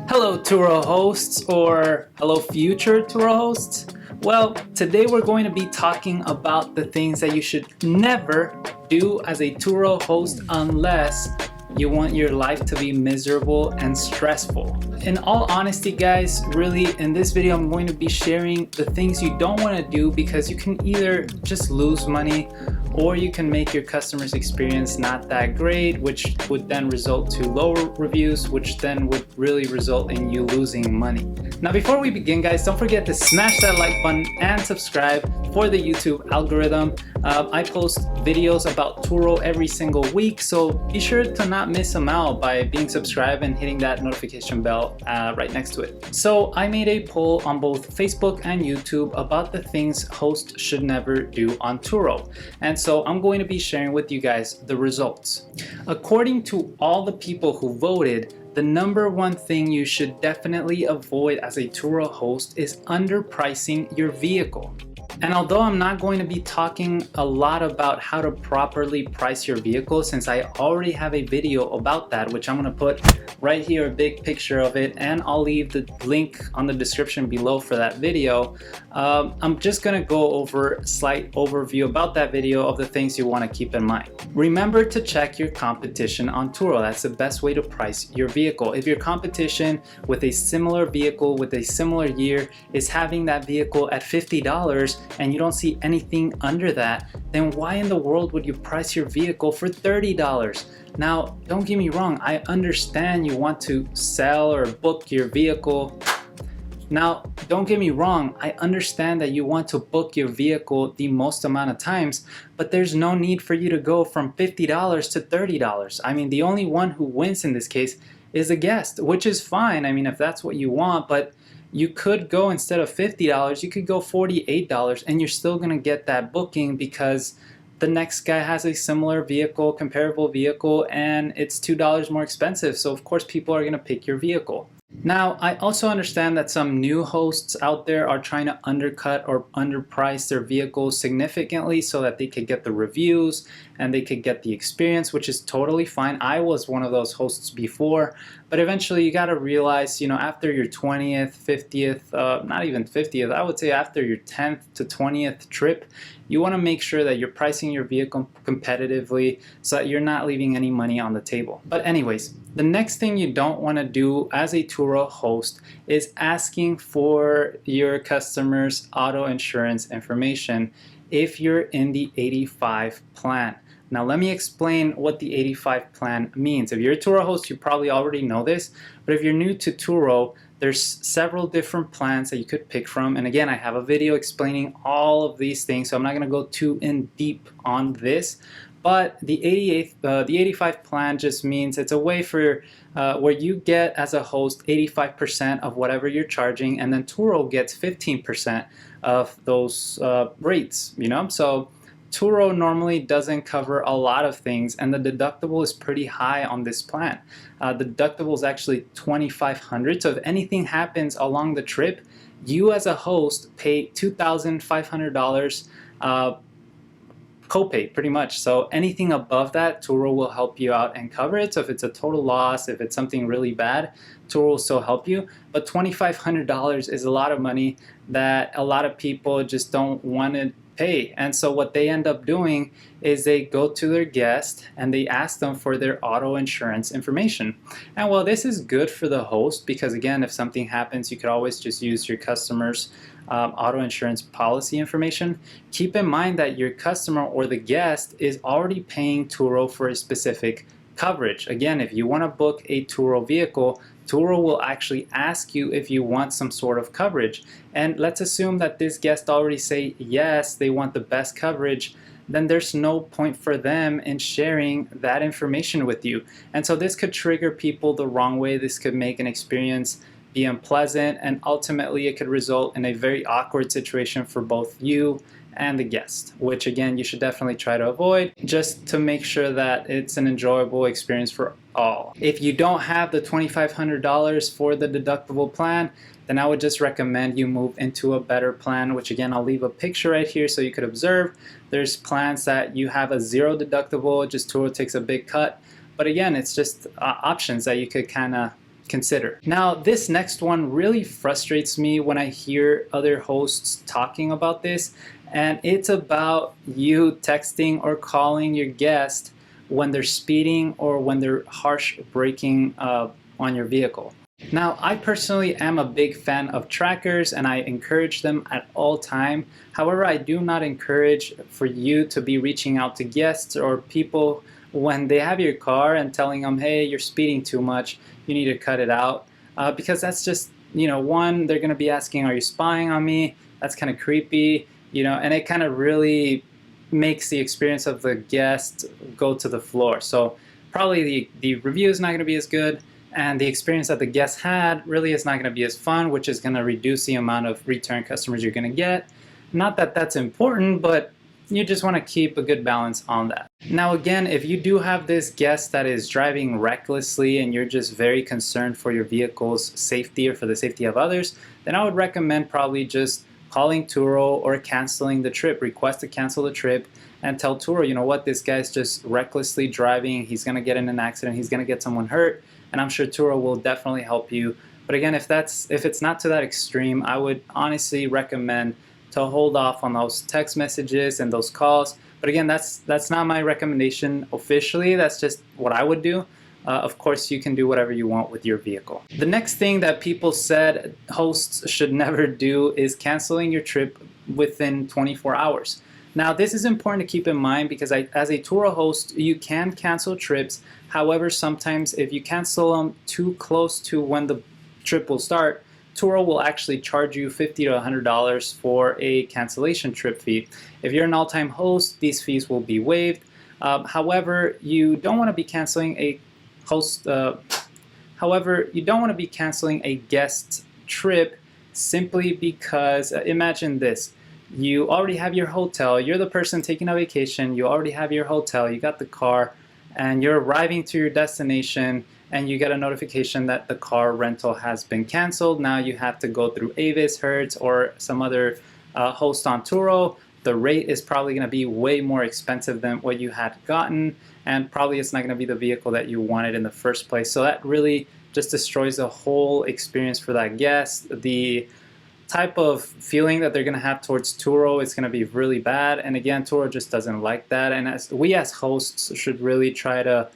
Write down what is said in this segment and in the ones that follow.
Hello TURO hosts, or hello future TURO hosts. Well, today we're going to be talking about the things that you should never do as a TURO host unless you want your life to be miserable and stressful. In all honesty, guys, really in this video I'm going to be sharing the things you don't want to do because you can either just lose money or you can make your customers' experience not that great, which would then result to lower reviews, which then would really result in you losing money. Now, before we begin, guys, don't forget to smash that like button and subscribe for the YouTube algorithm. I post videos about TURO every single week, so be sure to not miss them out by being subscribed and hitting that notification bell right next to it. So I made a poll on both Facebook and YouTube about the things hosts should never do on TURO. And so I'm going to be sharing with you guys the results. According to all the people who voted, the number one thing you should definitely avoid as a TURO host is underpricing your vehicle. And although I'm not going to be talking a lot about how to properly price your vehicle, since I already have a video about that, which I'm going to put right here, a big picture of it, and I'll leave the link on the description below for that video. I'm just going to go over a slight overview about that video of the things you want to keep in mind. Remember to check your competition on TURO. That's the best way to price your vehicle. If your competition with a similar vehicle with a similar year is having that vehicle at $50 and you don't see anything under that, then why in the world would you price your vehicle for $30? Now, don't get me wrong, I understand you want to sell or book your vehicle. Now, don't get me wrong, I understand that you want to book your vehicle the most amount of times, but there's no need for you to go from $50 to $30. I mean, the only one who wins in this case is the guest, which is fine. I mean, if that's what you want, but you could go, instead of $50, you could go $48 and you're still gonna get that booking because the next guy has a similar vehicle, comparable vehicle, and it's $2 more expensive. So of course people are gonna pick your vehicle. Now, I also understand that some new hosts out there are trying to undercut or underprice their vehicles significantly so that they could get the reviews and they could get the experience, which is totally fine. I was one of those hosts before, but eventually you got to realize, you know, after your 20th, 50th, not even 50th, I would say after your 10th to 20th trip, you want to make sure that you're pricing your vehicle competitively so that you're not leaving any money on the table. But anyways, the next thing you don't want to do as a TURO host is asking for your customers' auto insurance information if you're in the 85 plan. Now let me explain what the 85 plan means. If you're a TURO host, you probably already know this, but if you're new to TURO, there's several different plans that you could pick from. And again, I have a video explaining all of these things, so I'm not gonna go too in deep on this. But the 85 plan just means it's a way for where you get as a host 85% of whatever you're charging, and then TURO gets 15% of those rates, you know? So TURO normally doesn't cover a lot of things, and the deductible is pretty high on this plan. The deductible is actually $2,500, so if anything happens along the trip, you as a host pay $2,500 copay, pretty much. So anything above that, TURO will help you out and cover it. So if it's a total loss, if it's something really bad, TURO will still help you. But $2,500 is a lot of money that a lot of people just don't want to pay. And so what they end up doing is they go to their guest and they ask them for their auto insurance information. And while this is good for the host, because again, if something happens, you could always just use your customer's auto insurance policy information, keep in mind that your customer or the guest is already paying TURO for a specific coverage. Again, if you want to book a TURO vehicle, TURO will actually ask you if you want some sort of coverage. And let's assume that this guest already say yes, they want the best coverage, then there's no point for them in sharing that information with you. And so this could trigger people the wrong way. This could make an experience be unpleasant, and ultimately it could result in a very awkward situation for both you and the guest, which again you should definitely try to avoid, just to make sure that it's an enjoyable experience for all. If you don't have the $2,500 for the deductible plan, then I would just recommend you move into a better plan, which again I'll leave a picture right here so you could observe. There's plans that you have a zero deductible, just TURO takes a big cut, but again it's just options that you could kind of consider. Now, this next one really frustrates me when I hear other hosts talking about this, and it's about you texting or calling your guest when they're speeding or when they're harsh braking on your vehicle. Now, I personally am a big fan of trackers and I encourage them at all time. However, I do not encourage for you to be reaching out to guests or people when they have your car and telling them, hey, you're speeding too much, you need to cut it out. Because that's just, one, they're going to be asking, are you spying on me? That's kind of creepy, and it kind of really makes the experience of the guest go to the floor. So probably the review is not going to be as good, and the experience that the guest had really is not going to be as fun, which is going to reduce the amount of return customers you're going to get. Not that that's important, but you just want to keep a good balance on that. Now again, if you do have this guest that is driving recklessly and you're just very concerned for your vehicle's safety or for the safety of others, then I would recommend probably just calling TURO or canceling the trip. Request to cancel the trip and tell TURO, you know what, this guy's just recklessly driving, he's going to get in an accident, he's going to get someone hurt, and I'm sure TURO will definitely help you. But again, if it's not to that extreme, I would honestly recommend to hold off on those text messages and those calls. But again, that's not my recommendation officially, that's just what I would do. Of course, you can do whatever you want with your vehicle. The next thing that people said hosts should never do is canceling your trip within 24 hours. Now, this is important to keep in mind because as a TURO host, you can cancel trips. However, sometimes if you cancel them too close to when the trip will start, TURO will actually charge you $50 to $100 for a cancellation trip fee. If you're an all-time host, these fees will be waived. However, you don't want to be canceling a guest trip simply because imagine this. You already have your hotel, you're the person taking a vacation, you already have your hotel, you got the car, and you're arriving to your destination and you get a notification that the car rental has been canceled. Now you have to go through Avis, Hertz, or some other host on TURO. The rate is probably going to be way more expensive than what you had gotten, and probably it's not going to be the vehicle that you wanted in the first place. So that really just destroys the whole experience for that guest. The type of feeling that they're going to have towards TURO is going to be really bad, and again, TURO just doesn't like that. And we as hosts should really try to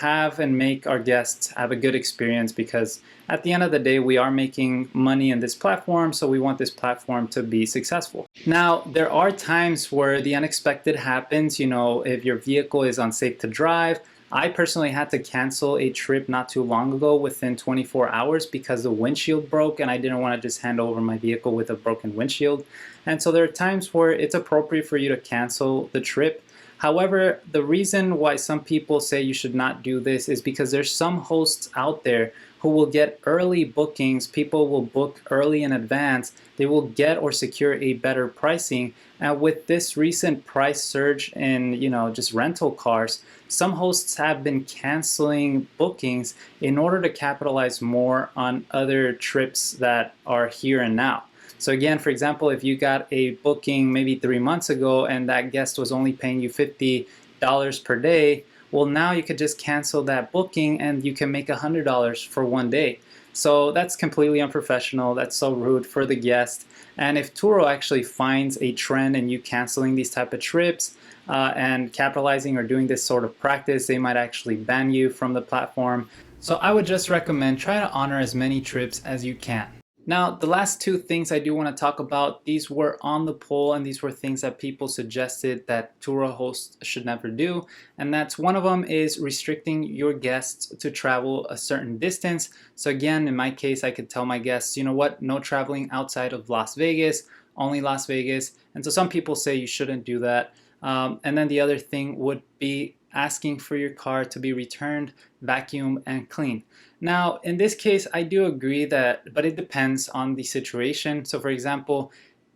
have and make our guests have a good experience, because at the end of the day, we are making money in this platform, so we want this platform to be successful. Now, there are times where the unexpected happens. If your vehicle is unsafe to drive, I personally had to cancel a trip not too long ago within 24 hours because the windshield broke and I didn't want to just hand over my vehicle with a broken windshield. And so there are times where it's appropriate for you to cancel the trip. However, the reason why some people say you should not do this is because there's some hosts out there who will get early bookings. People will book early in advance. They will get or secure a better pricing. And with this recent price surge in, just rental cars, some hosts have been canceling bookings in order to capitalize more on other trips that are here and now. So again, for example, if you got a booking maybe 3 months ago and that guest was only paying you $50 per day, well, now you could just cancel that booking and you can make $100 for one day. So that's completely unprofessional. That's so rude for the guest. And if TURO actually finds a trend in you canceling these type of trips and capitalizing or doing this sort of practice, they might actually ban you from the platform. So I would just recommend try to honor as many trips as you can. Now, the last two things I do want to talk about, these were on the poll and these were things that people suggested that TURO hosts should never do. And that's one of them is restricting your guests to travel a certain distance. So again, in my case, I could tell my guests, you know what, no traveling outside of Las Vegas, only Las Vegas. And so some people say you shouldn't do that. And then the other thing would be asking for your car to be returned, vacuumed, and cleaned. Now, in this case, I do agree that, but it depends on the situation. So for example,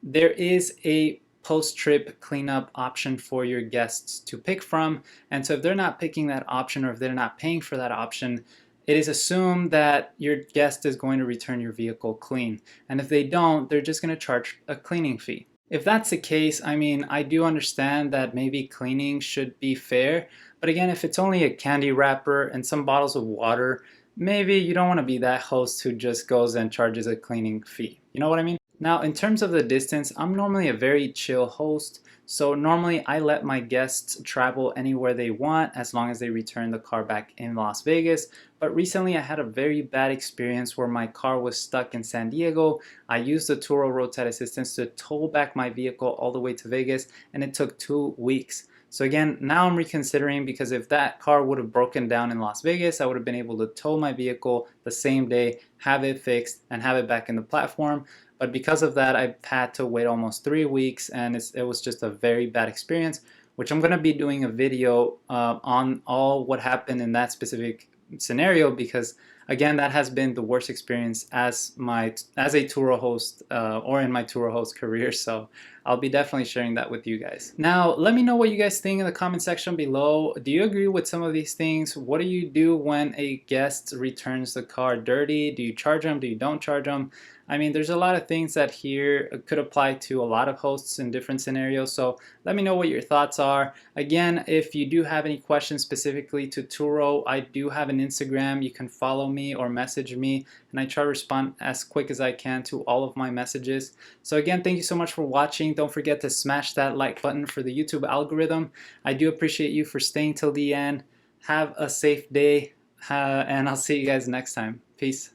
there is a post-trip cleanup option for your guests to pick from. And so if they're not picking that option or if they're not paying for that option, it is assumed that your guest is going to return your vehicle clean. And if they don't, they're just going to charge a cleaning fee. If that's the case, I mean, I do understand that maybe cleaning should be fair, but again, if it's only a candy wrapper and some bottles of water, maybe you don't want to be that host who just goes and charges a cleaning fee. You know what I mean? Now, in terms of the distance, I'm normally a very chill host. So normally I let my guests travel anywhere they want as long as they return the car back in Las Vegas. But recently I had a very bad experience where my car was stuck in San Diego. I used the TURO roadside assistance to tow back my vehicle all the way to Vegas, and it took 2 weeks. So again, now I'm reconsidering, because if that car would have broken down in Las Vegas, I would have been able to tow my vehicle the same day, have it fixed, and have it back in the platform. But because of that, I've had to wait almost 3 weeks, and it was just a very bad experience, which I'm going to be doing a video on all what happened in that specific scenario, because again, that has been the worst experience as a TURO host or in my TURO host career. So I'll be definitely sharing that with you guys. Now, let me know what you guys think in the comment section below. Do you agree with some of these things? What do you do when a guest returns the car dirty? Do you charge them? Do you don't charge them? I mean, there's a lot of things that here could apply to a lot of hosts in different scenarios. So let me know what your thoughts are. Again, if you do have any questions specifically to TURO, I do have an Instagram. You can follow me or message me, and I try to respond as quick as I can to all of my messages. So again, thank you so much for watching. Don't forget to smash that like button for the YouTube algorithm. I do appreciate you for staying till the end. Have a safe day, and I'll see you guys next time. Peace.